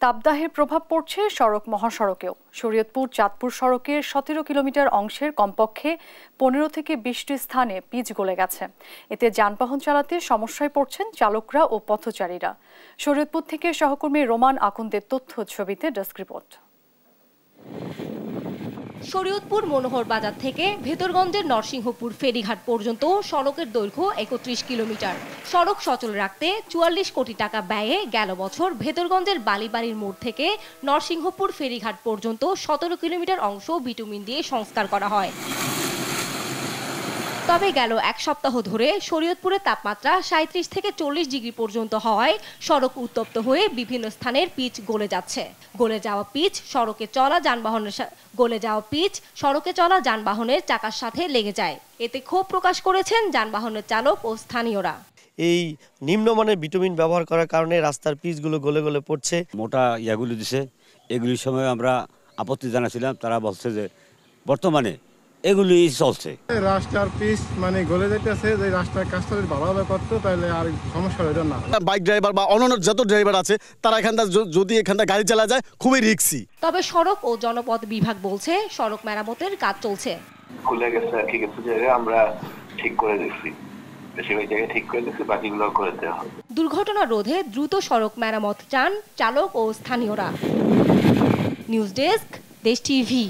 তাপদাহের প্রভাব পড়ছে সড়ক মহাসড়কেও। শরীয়তপুর চাঁদপুর সড়কের 17 কিলোমিটার অংশের কমপক্ষে 15 থেকে 20টি স্থানে পিচ গলে গেছে। এতে যানবাহন চালাতে সমস্যায় পড়ছেন চালকরা ও পথচারীরা। শরীয়তপুর থেকে সহকর্মী রোমান আকুন্দের তথ্য ছবিতে ডেস্ক রিপোর্ট। শরীয়তপুর মনোহর বাজার থেকে ভেতরগঞ্জের নরসিংহপুর ফেরিঘাট পর্যন্ত সড়কের দৈর্ঘ্য 31 কিলোমিটার। সড়ক সচল রাখতে 44 কোটি টাকা ব্যয়ে গেল বছর ভেতরগঞ্জের বালিবাড়ির মোড় থেকে নরসিংহপুর ফেরিঘাট পর্যন্ত 17 কিলোমিটার অংশ বিটুমিন দিয়ে সংস্কার করা হয়। তবে গেল এক সপ্তাহ ধরে শরীয়তপুরের তাপমাত্রা 37 থেকে 40 ডিগ্রি পর্যন্ত হওয়ায় সড়ক উত্তপ্ত হয়ে বিভিন্ন স্থানের পিচ গলে যাচ্ছে। গলে যাওয়া পিচ সড়কে চলা যানবাহনের চাকার সাথে লেগে যায়। এতে ক্ষোভ প্রকাশ করেছেন যানবাহনের চালক ও স্থানীয়রা। এই নিম্নমানের ভিটামিন ব্যবহার করার কারণে রাস্তার পিচগুলো গলে গলে পড়ছে। মোটা ইয়াগুলো দিছে, এগুলির সময় আমরা আপত্তি জানাছিলাম, তারা বলছে যে বর্তমানে এগুলি চলছে। রাস্তার পিচ গলে যেতেছে, যে রাস্তার কাজটা যদি ভালোভাবে করতো তাহলে আর সমস্যা হইতো না। বাইক ড্রাইভার বা অন্যান্য যত ড্রাইভার আছে তারা যদি এখানটা গাড়ি চালা যায় খুবই রিস্কি। তবে সড়ক ও জনপথ বিভাগ বলছে সড়ক মেরামতের কাজ চলছে। খুলে গেছে, কিছু জায়গায় আমরা ঠিক করে দিচ্ছি, বেশিরভাগ জায়গায় ঠিক করে দিচ্ছি, বাকিগুলো করে দেওয়া হবে। দুর্ঘটনা রোধে দ্রুত সড়ক মেরামত চান চালক ও স্থানীয়রা। নিউজ ডেস্ক, দেশ টিভি।